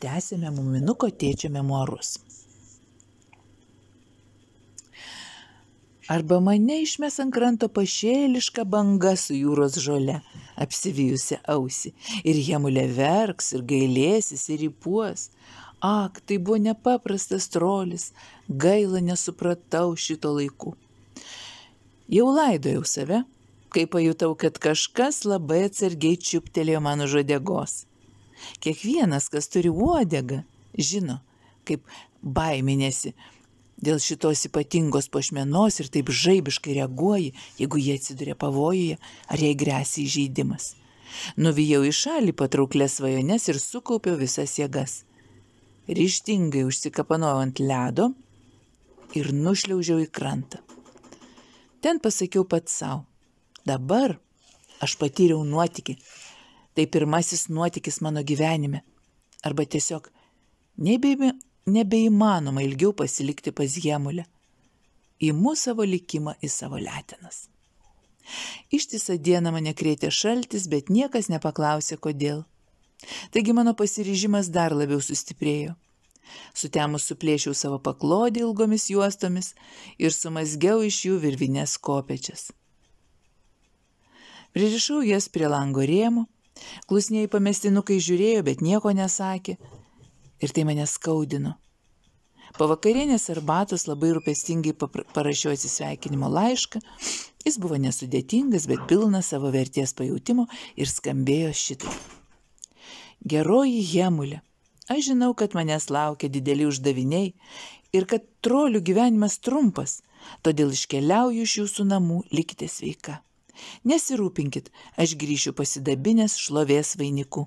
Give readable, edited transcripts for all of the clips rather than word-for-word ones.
Tęsėme Muminuko tėčio memuarus. Arba mane išmes ant kranto pašėliška banga su jūros žole, apsivijusi ausį, ir Hemulė verks, ir gailėsis, ir įpuos. Ak, tai buvo nepaprastas trolis, gaila nesupratau šito laiku. Jau laidojau save, kai pajutau, kad kažkas labai atsargiai čiuptelėjo mano uodegos. Kiekvienas, kas turi uodegą, žino, kaip baiminėsi dėl šitos ypatingos puošmenos ir taip žaibiškai reaguoji, jeigu jie atsiduria pavojuje ar jai gresia įžeidimas. Nuvijau į šalį patrauklės svajones ir sukaupiau visas jėgas. Ryžtingai užsikapanojau ant ledo ir nušliaužiau į krantą. Ten pasakiau pats savo, dabar aš patyriau nuotykį. Tai pirmasis nuotykis mano gyvenime. Arba tiesiog nebeįmanoma ilgiau pasilikti pas Hemulę. Imu savo likimą į savo letenas. Ištisą dieną mane krėtė šaltis, bet niekas nepaklausė, kodėl. Taigi mano pasiryžimas dar labiau sustiprėjo. Sutemus suplėšiau savo paklodį ilgomis juostomis ir sumazgiau iš jų virvinės kopečias. Pririšau jas prie lango rėmų. Klusniai pamestinukai žiūrėjo, bet nieko nesakė. Ir tai mane skaudino. Po vakarienės arbatos labai rūpestingai parašiau atsisveikinimo laišką. Jis buvo nesudėtingas, bet pilnas savo vertės pajautimo ir skambėjo šitai. Geroji Hemulė, aš žinau, kad manęs laukia dideli uždaviniai ir kad trolių gyvenimas trumpas, todėl iškeliauju iš jūsų namų, likite sveika. Nesirūpinkit, aš grįšiu pasidabinęs šlovės vainiku.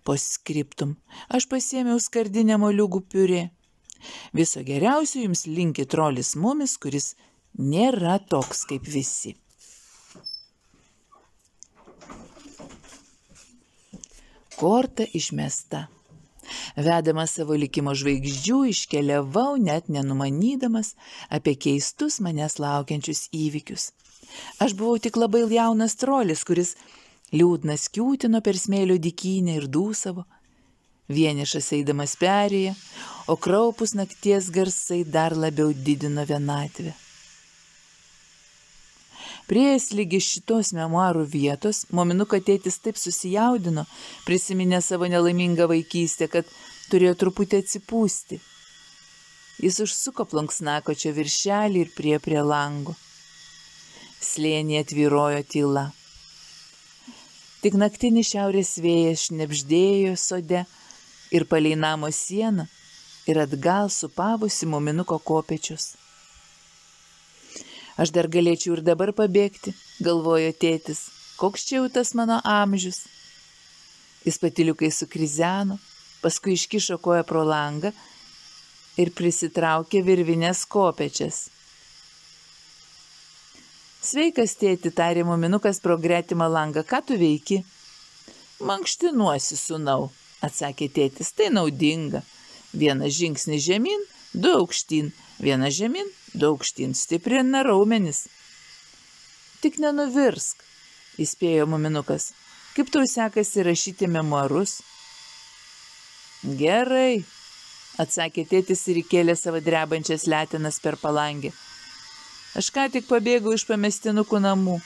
Postscriptum, aš pasiėmiau skardinę moliūgų piurė. Viso geriausio jums linki trolis Mumis, kuris nėra toks kaip visi. Korta išmesta. Vedamas savo likimo žvaigždžių, iškeliavau net nenumanydamas apie keistus manęs laukiančius įvykius. Aš buvau tik labai jaunas trolis, kuris liūdnas kiūtino per smėlio dykynę ir dūsavo, vienišas eidamas perėje, o kraupus nakties garsai dar labiau didino vienatvę. Priėjęs lygi šitos memuarų vietos, Muminuko tėtis taip susijaudino, prisiminė savo nelaimingą vaikystę, kad turėjo truputį atsipūsti. Jis užsuko plunksnakočio viršelį ir prie lango. Slėnyje tvyrojo tyla. Tik naktinis šiaurės vėjas šnebždėjo sode ir palei namo sieną ir atgal supavusi Muminuko kopečius. Aš dar galėčiau ir dabar pabėgti, galvojo tėtis, koks čia jau tas mano amžius. Jis patyliukai sukrizeno, paskui iškišo koją pro langą ir prisitraukė virvinės kopečias. Sveikas, tėti, tarė Muminukas pro gretimą langą, ką tu veiki? Mankštinuosi, sūnau, atsakė tėtis, tai naudinga. Vienas žingsnis žemyn, 2 aukštyn, vienas žemyn, 2 aukštyn, stiprina raumenis. Tik nenuvirsk, įspėjo Muminukas, kaip tau sekasi rašyti memuarus? Gerai, atsakė tėtis ir įkėlė savo drebančias letenas per palangę. Aš ką tik pabėgau iš pamestinukų namų.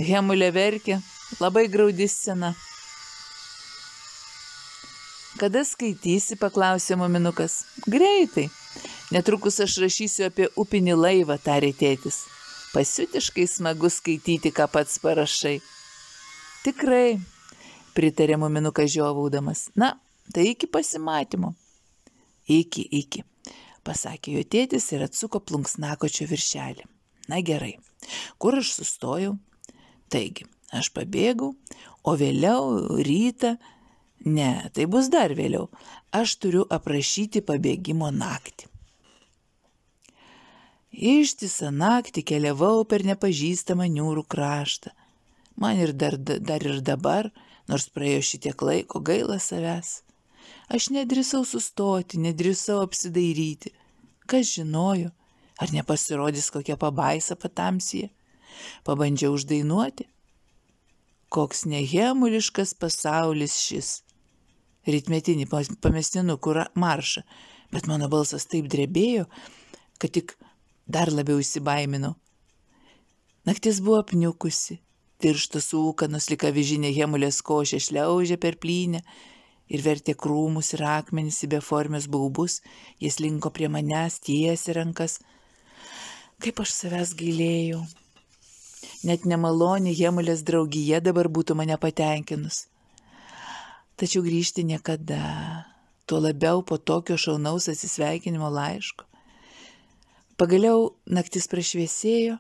Hemulė verkė, labai graudi scena. Kada skaitysi, paklausė Muminukas. Greitai. Netrukus aš rašysiu apie upinį laivą, tarė tėtis. Pasiutiškai smagu skaityti, ką pats parašai. Tikrai, pritarė Muminukas žiovaudamas. Na, tai iki pasimatymo. Iki. Pasakė jo tėtis ir atsuko plunksnakočio viršelį. Na gerai, kur aš sustojau? Taigi, aš pabėgau, o vėliau rytą, ne, tai bus dar vėliau, aš turiu aprašyti pabėgimo naktį. Ištisą naktį keliavau per nepažįstamą niūrų kraštą. Man ir dar ir dabar, nors praėjo šitiek laiko, gaila savęs. Aš nedrįsau sustoti, nedrįsau apsidairyti. Kas žinojo, ar nepasirodys kokia pabaisa patamsyje? Pabandžiau uždainuoti. Koks nehemuliškas pasaulis šis. ritmetinį pamestinukų maršą, bet mano balsas taip drebėjo, kad tik dar labiau įsibaiminau. Naktis buvo apniukusi, tirštos ūkanos lyg avižinė Hemulės košė šliaužė per plynę ir vertė krūmus ir akmenis į beformius baubus, jis linko prie manęs, tiesė rankas. Kaip aš savęs gailėjau. Net nemaloni Hemulės draugija dabar būtų mane patenkinus. Tačiau grįžti niekada, tuo labiau po tokio šaunaus atsisveikinimo laiško. Pagaliau naktis prašviesėjo,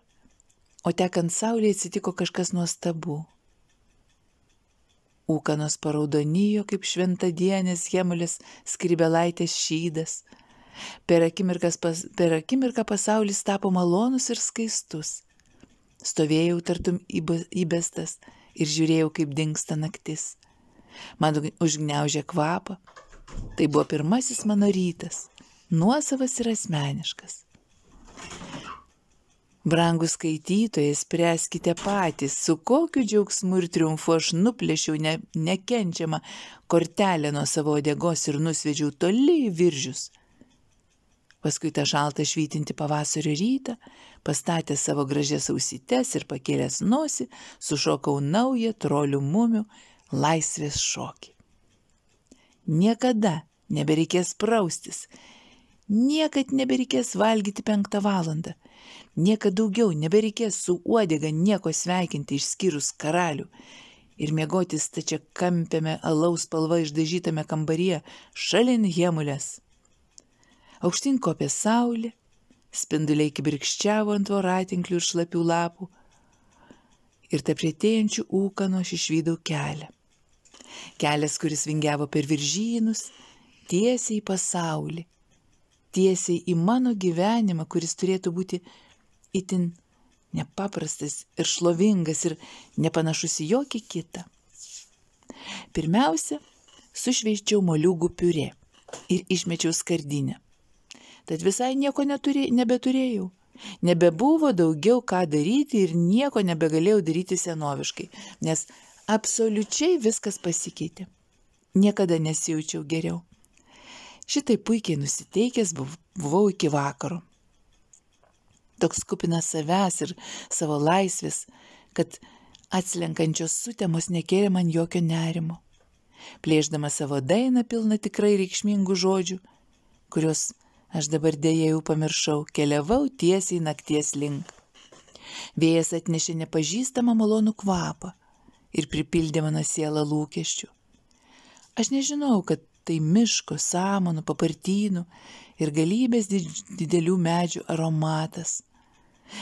o tekant saulėje atsitiko kažkas nuostabu. Ūkanos paraudonijo kaip šventadienės Hemulės skrybelaitės šydas. Per akimirką pasaulis tapo malonus ir skaistus. Stovėjau tartum įbestas ir žiūrėjau, kaip dingsta naktis. Man užgniaužė kvapą. Tai buvo pirmasis mano rytas, nuosavas ir asmeniškas. Brangus skaitytojai, spręskite patys, su kokiu džiaugsmu ir triumfu aš nuplėšiau nekenčiamą kortelę nuo savo uodegos ir nusvedžiau toli į Viržius. Paskui tą šaltą švytintį pavasario rytą, pastatęs savo gražias ausytes ir pakėlęs nosį, sušokau naują trolių mumių laisvės šokį. Niekada nebereikės praustis, niekad nebereikės valgyti 5 valandą, niekad daugiau nebereikės su uodega nieko sveikinti išskyrus karalių ir miegoti stačiakampiame alaus spalva išdažytame kambaryje šalin Hemulės. Aukštyn kopė saulė, spinduliai kibirkščiavo ant voratinklių ir šlapių lapų ir tarp retėjančių ūkanų aš išvydau kelią. Kelias, kuris vingiavo per viržynus, tiesiai į pasaulį, tiesiai į mano gyvenimą, kuris turėtų būti itin nepaprastas ir šlovingas ir nepanašus į jokį kitą. Pirmiausia, sušveičiau moliūgų piurė ir išmečiau skardinę. Tad visai nieko nebeturėjau. Nebebuvo daugiau ką daryti ir nieko nebegalėjau daryti senoviškai, nes absoliučiai viskas pasikeitė. Niekada nesijaučiau geriau. Šitai puikiai nusiteikęs buvau iki vakaro. Toks kupinas savęs ir savo laisvės, kad atslenkančios sutemos nekėlė man jokio nerimo. Plėšdama savo dainą pilną tikrai reikšmingų žodžių, kurios aš dabar dėja jau pamiršau, keliavau tiesiai nakties link. Vėjas atnešė nepažįstamą malonų kvapą ir pripildė mano sielą lūkesčių. Aš nežinau, kad tai miško, samanų, papartynų ir galybės didelių medžių aromatas.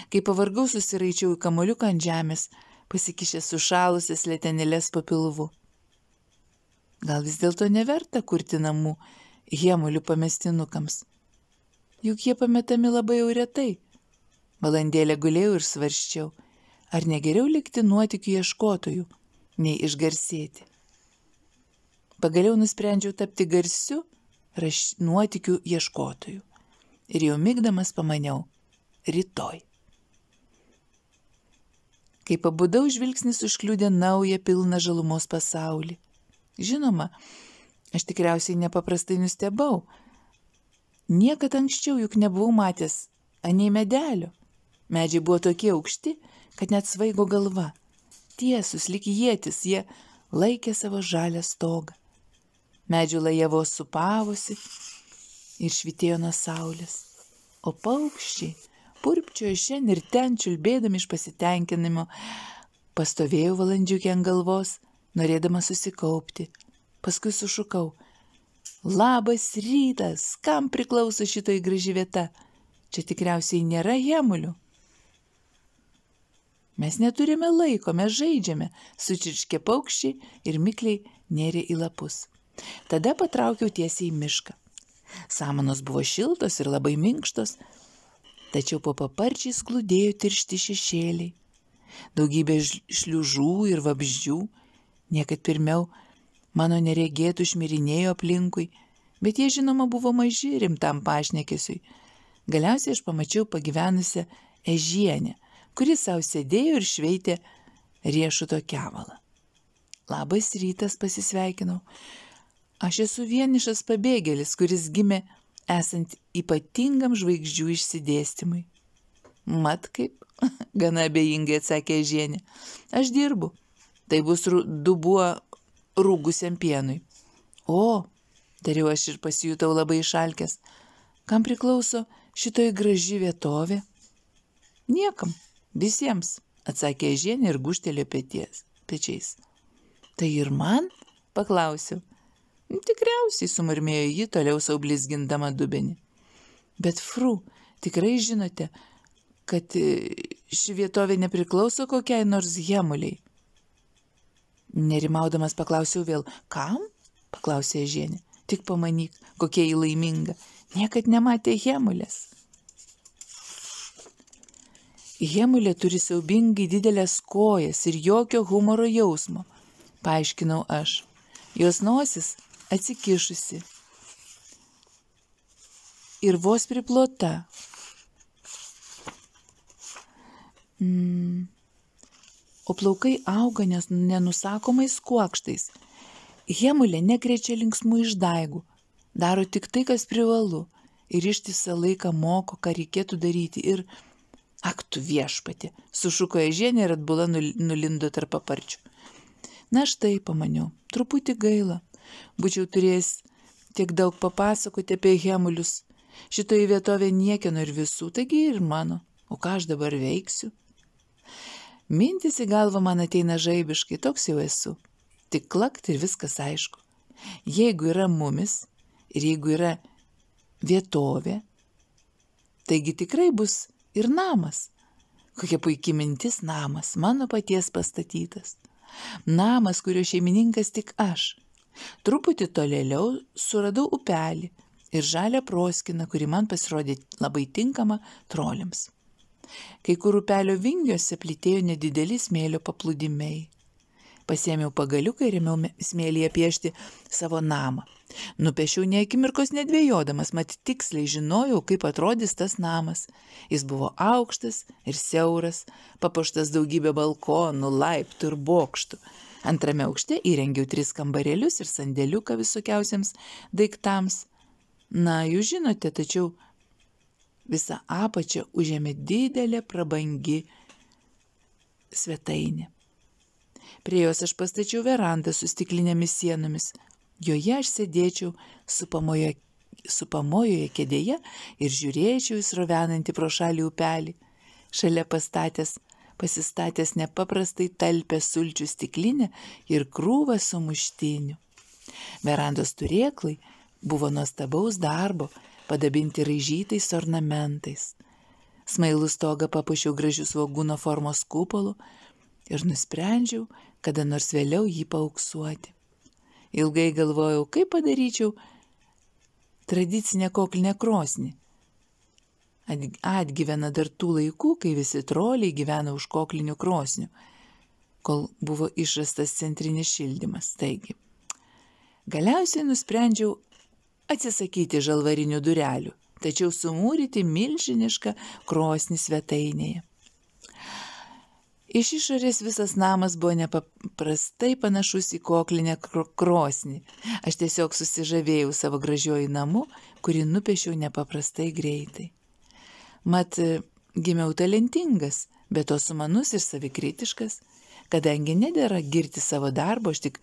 Kai pavargau, susiraičiau į kamuoliuką ant žemės, pasikišęs sušalusias letenėles po pilvu. Gal vis dėlto neverta kurti namų Hemulių pamestinukams? Juk jie pametami labai jau retai. Valandėlę gulėjau ir svarsčiau, ar negeriau likti nuotykių ieškotojų, nei išgarsėti. Pagaliau nusprendžiau tapti garsiu nuotykių ieškotojų. Ir jau migdamas pamaniau, rytoj. Kai pabudau, žvilgsnis užkliudė naują pilną žalumos pasaulį. Žinoma, aš tikriausiai nepaprastai nustebau. Niekad anksčiau juk nebuvau matęs anei medelio. Medžiai buvo tokie aukšti, kad net svaigo galva. Tiesus, lyg ietis, jie laikė savo žalią stogą. Medžių laja vos supavosi ir švytėjo nuo saulės. O paukščiai purpčiojo šen ir ten, čiulbėdami iš pasitenkinimo. Pastovėjau valandžiukį ant galvos, norėdama susikaupti. Paskui sušukau: labas rytas, kam priklauso šitoj graži vieta? Čia tikriausiai nėra Hemulių. Mes neturime laiko, mes žaidžiame, sučirškė paukščiai ir mikliai nėrė į lapus. Tada patraukiau tiesiai į mišką. Samanos buvo šiltos ir labai minkštos, tačiau po paparčiais glūdėjo tiršti šešėliai. Daugybė šliužų ir vabzdžių, niekad pirmiau mano neregėtų šmirinėjo aplinkui, bet jie žinoma buvo maži rimtam pašnekesiui. Galiausiai aš pamačiau pagyvenusią ežienę, kuri sau sėdėjo ir šveitė riešuto kevalą. Labas rytas, pasisveikinau. Aš esu vienišas pabėgėlis, kuris gimė esant ypatingam žvaigždžių išsidėstymui. Mat kaip, gana abejingai atsakė Ežienė. Aš dirbu. Tai bus dubuo rūgusiam pienui. O, tariau aš ir pasijutau labai išalkęs. Kam priklauso šitoj graži vietovė? Niekam, visiems, atsakė Ežienė ir gūžtelėjo pečiais. Tai ir man? Paklausiau. Tikriausiai, sumurmėjo ji, toliau sau blizgindama dubenį. Bet, fru, tikrai žinote, kad ši vietovė nepriklauso kokiai nors Hemuliai? Nerimaudamas paklausiau vėl. Kam? Paklausė Ežienė. Tik pamanyk, kokia ji laiminga. Niekad nematė Hemulės. Hemulė turi siaubingai didelės kojas ir jokio humoro jausmo, paaiškinau aš. Jos nosis atsikišusi ir vos priplota. O plaukai auga nenusakomais kuokštais. Hemulė nekrečia linksmų išdaigų, daro tik tai, kas privalu, ir ištisą laiką moko, ką reikėtų daryti. Ir, ak tu viešpatė, sušuko Ežienė ir atbula nulindo tarp paparčių. Na štai, pamaniau, truputį gaila. Būčiau turėjęs tiek daug papasakoti apie Hemulius. Šitoje vietovė niekieno ir visų, taigi ir mano. O ką aš dabar veiksiu? Mintis į galvą man ateina žaibiškai, toks jau esu. Tik klakt ir viskas aišku. Jeigu yra mumis ir jeigu yra vietovė, taigi tikrai bus ir namas. Kokia puikia mintis namas, mano paties pastatytas. Namas, kurio šeimininkas tik aš. Truputį tolėliau suradau upelį ir žalią proskiną, kuri man pasirodė labai tinkama troliams. Kai kur upelio vingiuose plytėjo nedideli smėlio paplūdimiai. Pasėmiau pagaliuką ir ėmiau smėlyje piešti savo namą. Nupiešiau ne akimirkos nedvejodamas, mat tiksliai žinojau, kaip atrodys tas namas. Jis buvo aukštas ir siauras, papuoštas daugybė balkonų, laiptų ir bokštų. Antrame aukšte įrengiau 3 kambarėlius ir sandėliuką visokiausiams daiktams. Na, jūs žinote, tačiau visą apačią užėmė didelė prabangi svetainė. Prie jos aš pastačiau verandą su stiklinėmis sienomis. Joje aš sėdėčiau supamojoje kėdėje ir žiūrėčiau į srovenantį pro šalį upelį. Šalia pasistatęs nepaprastai talpę sulčių stiklinę ir krūvą sumuštinių. Verandos turėklai buvo nuostabaus darbo, padabinti raižytais ornamentais. Smailų stogą papuošiau gražių svogūno formos kupolu ir nusprendžiau, kada nors vėliau jį paauksuoti. Ilgai galvojau, kaip padaryčiau tradicinę koklinę krosnį. Atgyvena dar tų laikų, kai visi troliai gyvena už koklinių krosnių, kol buvo išrastas centrinis šildymas. Taigi, galiausiai nusprendžiau atsisakyti žalvarinių durelių, tačiau sumūryti milžinišką krosnį svetainėje. Iš išorės visas namas buvo nepaprastai panašus į koklinę krosnį. Aš tiesiog susižavėjau savo gražiuoju namu, kurį nupiešiau nepaprastai greitai. Mat, gimiau talentingas, bet to sumanus ir savikritiškas. Kadangi nedera girti savo darbo, aš tik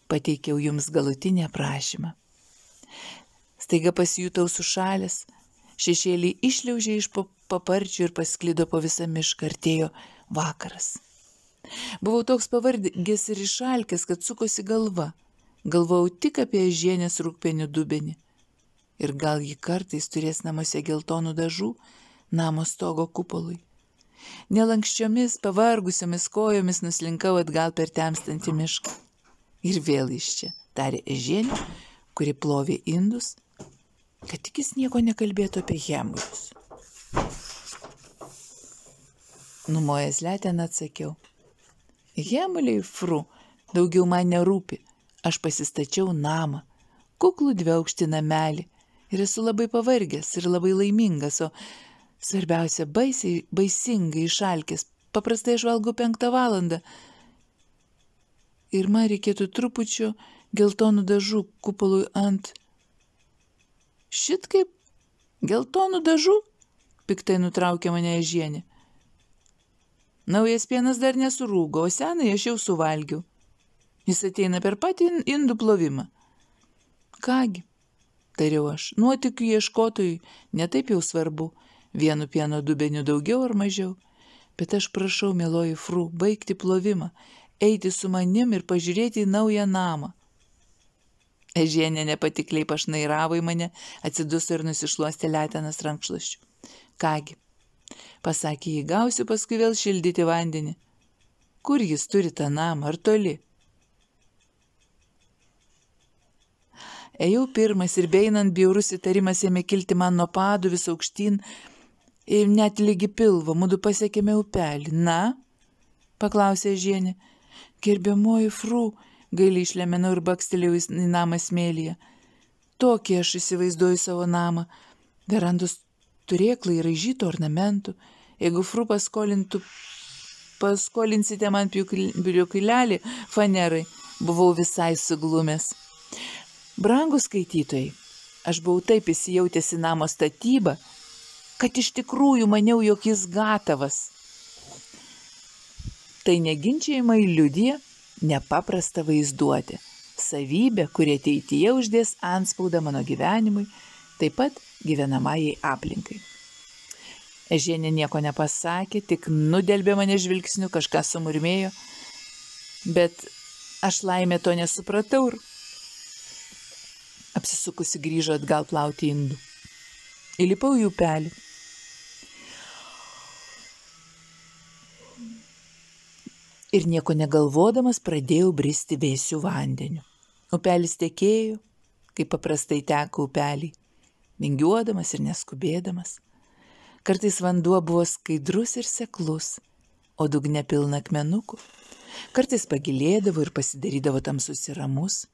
pateikiau jums galutinį aprašymą. Staiga pasijutau sušalęs, šešėliai išliaužė iš paparčių ir pasklido po visą mišką, artėjo vakaras. Buvau toks pavargęs ir išalkęs, kad sukosi galva. Galvojau tik apie Ežienės rūgpienių dubenį. Ir gal ji kartais turės namuose geltonų dažų namo stogo kupolui. Nelankščiomis, pavargusiomis kojomis nuslinkau atgal per temstantį mišką. Ir vėl iš čia, tarė Ežienė, kuri plovė indus, kad tik jis nieko nekalbėtų apie Hemulius. Numojęs leteną atsakiau. Hemuliai, fru, daugiau man nerūpi. Aš pasistačiau namą, kuklų dviaukštį namelį ir esu labai pavargęs ir labai laimingas, o svarbiausia, baisingai išalkęs. Paprastai aš valgau 5 valandą ir man reikėtų trupučio geltonų dažų kupolui ant. Šit kaip? Geltonų dažų? Piktai nutraukė mane Ežienė. Naujas pienas dar nesurūgo, o senai aš jau suvalgiau. Jis ateina per patį indų plovimą. Kągi, tariau aš, nuotykių ieškotojui netaip jau svarbu, vienu pieno dubeniu daugiau ar mažiau, bet aš prašau, mieloji Fru, baigti plovimą, eiti su manim ir pažiūrėti į naują namą. Ežienė nepatikliai pašnairavo į mane, atsiduso ir nusišluostė letenas rankšluosčiu. Kągi, pasakė jį, gausiu paskui vėl šildyti vandenį. Kur jis turi tą namą, ar toli? Ėjau pirmas ir beinant bjaurus įtarimas ėmė kilti man nuo padų vis aukštyn ir net lygi pilvo, mudu pasiekėme upelį. Na? Paklausė Ežienė. Gerbiamoji Fru, gailiai išlemenau ir bakstelėjau į namą smėlyje. Tokį aš įsivaizduoju savo namą. Verandos turėklai raižytų ornamentų. Jeigu Fru paskolinsite man piliukelį fanerai, buvau visai suglumęs. Brangus skaitytojai, aš buvau taip įsijautęs į namo statybą, kad iš tikrųjų maniau, jog jis gatavas. Tai neginčiamai liudija nepaprastą vaizduotę, savybę, kuri ateityje uždės antspaudą mano gyvenimui, taip pat gyvenamajai aplinkai. Ežienė nieko nepasakė, tik nudelbė mane žvilgsniu, kažką sumurmėjo, bet aš laimė to nesupratau ir apsisukusi grįžo atgal plauti indų. Įlipau į upelį. Ir nieko negalvodamas pradėjau bristi vėsiu vandeniu. Upelis tekėjo, kaip paprastai teka upeliai, vingiuodamas ir neskubėdamas. Kartais vanduo buvo skaidrus ir seklus, o dugne pilna akmenukų. Kartais pagilėdavo ir pasidarydavo tamsus ir ramus.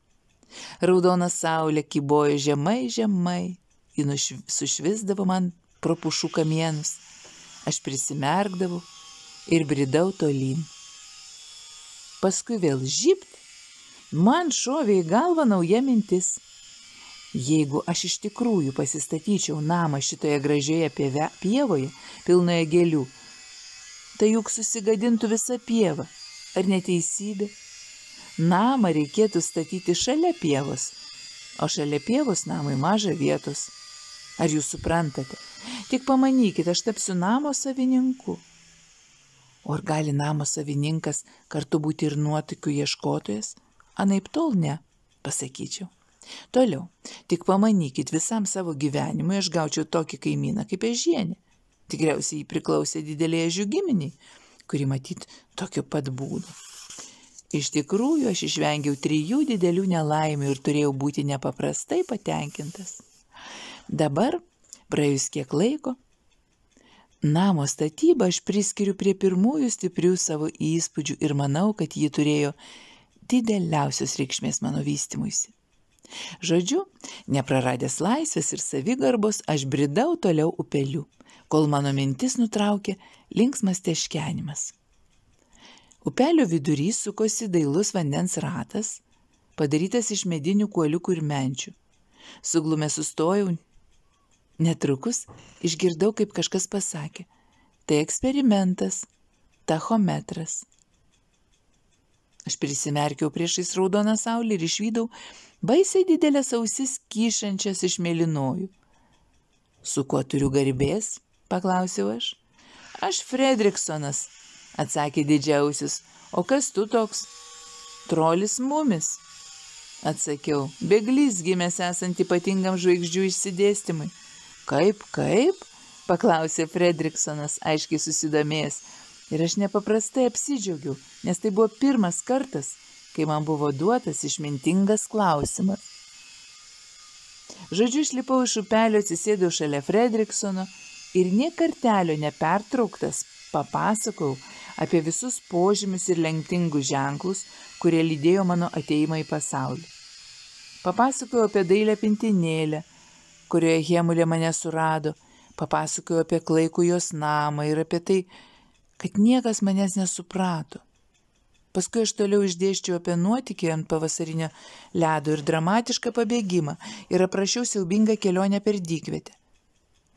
Raudona saulė kybojo žemai, žemai, ji sušvisdavo man pro pušų kamienus. Aš prisimerkdavau ir bridau tolyn. Paskui vėl žybt, man šovė į galvą nauja mintis. Jeigu aš iš tikrųjų pasistatyčiau namą šitoje gražioje pievoje, pilnoje gėlių, tai juk susigadintų visą pievą. Ar neteisybė? Namą reikėtų statyti šalia pievos, o šalia pievos namui maža vietos. Ar jūs suprantate? Tik pamanykit, aš tapsiu namo savininku. O ar gali namo savininkas kartu būti ir nuotykių ieškotojas? Anaiptol ne, pasakyčiau. Toliau, tik pamanykit, visam savo gyvenimui aš gaučiau tokį kaimyną kaip Ežienė. Tikriausiai jį priklausė didelė Ežių giminiai, kuri matyt tokio pat būdo. Iš tikrųjų, aš išvengiau 3 didelių nelaimių ir turėjau būti nepaprastai patenkintas. Dabar, praėjus kiek laiko, namo statybą aš priskiriu prie pirmųjų stiprių savo įspūdžių ir manau, kad ji turėjo dideliausios reikšmės mano vystymuisi. Žodžiu, nepraradęs laisvės ir savigarbos, aš bridau toliau upeliu, kol mano mintis nutraukė linksmas teškenimas. Upelio vidury sukosi dailus vandens ratas, padarytas iš medinių kuoliukų ir menčių. Suglumęs sustojau. Netrukus išgirdau, kaip kažkas pasakė. Tai eksperimentas, tachometras. Aš prisimerkiau priešais raudoną saulę ir išvydau baisiai didelės ausis kyšančias iš mėlynojų. Su kuo turiu garbės? Paklausiau aš. Aš Fredriksonas, atsakė didžiausias. O kas tu toks? Trolis mumis, atsakiau, bėglys gimęs esant ypatingam žvaigždžių išsidėstymui. Kaip? Paklausė Fredriksonas, aiškiai susidomėjęs. Ir aš nepaprastai apsidžiaugiau, nes tai buvo pirmas kartas, kai man buvo duotas išmintingas klausimas. Žodžiu, išlipau iš upelio, atsisėdau šalia Fredriksono ir nė kartelio nepertrauktas papasakojau apie visus požymius ir lemtingus ženklus, kurie lydėjo mano ateimą į pasaulį. Papasakojau apie dailią pintinėlę, kurioje Hemulė mane surado, papasakojau apie klaikų jos namą ir apie tai, kad niekas manęs nesuprato. Paskui aš toliau išdėsčiau apie nuotykį ant pavasarinio ledo ir dramatišką pabėgimą ir aprašiau siaubingą kelionę per dykvietę.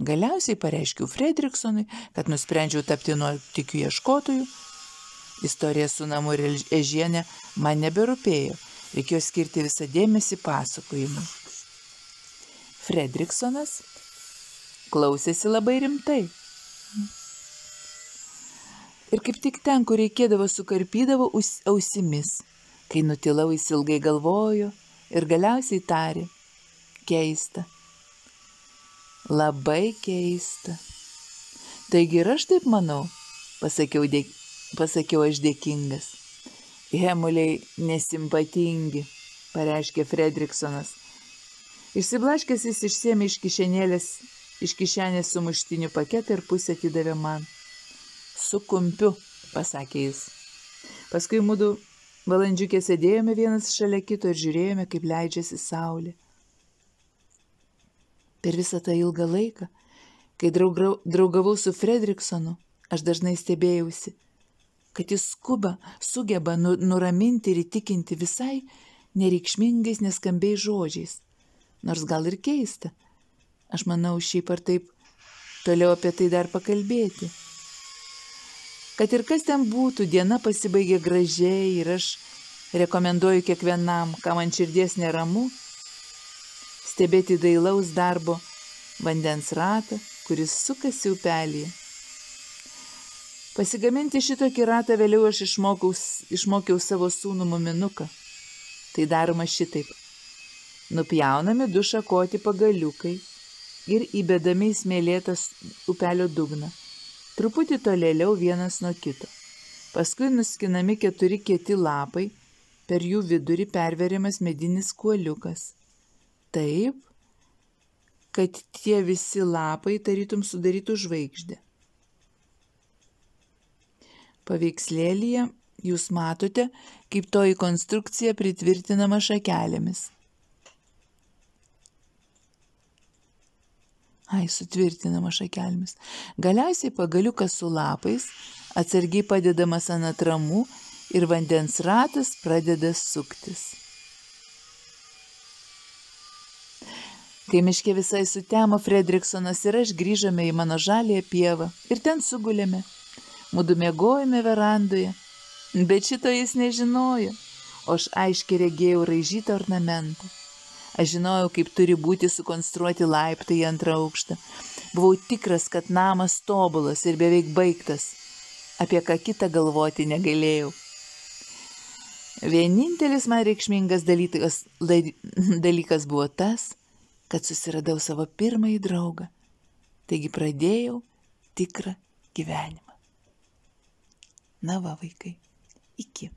Galiausiai pareiškiau Fredriksonui, kad nusprendžiau tapti nuotykių ieškotojų. Istorija su namu ir ežienė man neberūpėjo, reikėjo skirti visą dėmesį pasakojimui. Fredriksonas klausėsi labai rimtai. Ir kaip tik ten, kur reikėdavo, sukarpydavo ausimis. Kai nutilau, jis ilgai galvojo ir galiausiai tarė: keista. Labai keista. Taigi ir aš taip manau, pasakiau aš dėkingas. Hemuliai nesimpatingi, pareiškė Fredriksonas. Išsiblaškęs jis išsėmė iš kišenės sumuštinių paketą ir pusę atidavė man. Su kumpiu, pasakė jis. Paskui mudu valandžiukę sėdėjome vienas šalia kito ir žiūrėjome, kaip leidžiasi saulė. Per visą tą ilgą laiką, kai draugavau su Fredriksonu, aš dažnai stebėjausi, kad jis sugeba nuraminti ir įtikinti visai nereikšmingais, neskambiais žodžiais. Nors gal ir keista. Aš manau, šiaip ar taip toliau apie tai dar pakalbėti. Kad ir kas ten būtų, diena pasibaigė gražiai ir aš rekomenduoju kiekvienam, kam ant širdies neramu, stebėti dailaus darbo vandens ratą, kuris sukasi upelyje. Pasigaminti šitokį ratą vėliau aš išmokiau savo sūnų Muminuką. Tai daroma šitaip. Nupjaunami 2 šakoti pagaliukai ir įbedami į smėlėtą upelio dugną. Truputį tolėliau vienas nuo kito. Paskui nuskinami 4 kieti lapai, per jų vidurį perveriamas medinis kuoliukas. Taip, kad tie visi lapai tarytum sudarytų žvaigždę. Paveikslėlyje jūs matote, kaip toji konstrukcija pritvirtinama šakelėmis. Sutvirtinama šakelėmis. Galiausiai pagaliukas su lapais atsargiai padedamas ant atramų ir vandens ratas pradeda suktis. Kai miške visai sutemo, Fredriksonas ir aš grįžome į mano žaliąją pievą ir ten sugulėme. Mudu miegojome verandoje, bet šito jis nežinojo, o aš aiškiai regėjau raižytą ornamentą. Aš žinojau, kaip turi būti sukonstruoti laiptai į 2 aukštą. Buvau tikras, kad namas tobulas ir beveik baigtas. Apie ką kitą galvoti negalėjau. Vienintelis man reikšmingas dalykas buvo tas, kad susiradau savo pirmąjį draugą. Taigi pradėjau tikrą gyvenimą. Na va, vaikai, iki.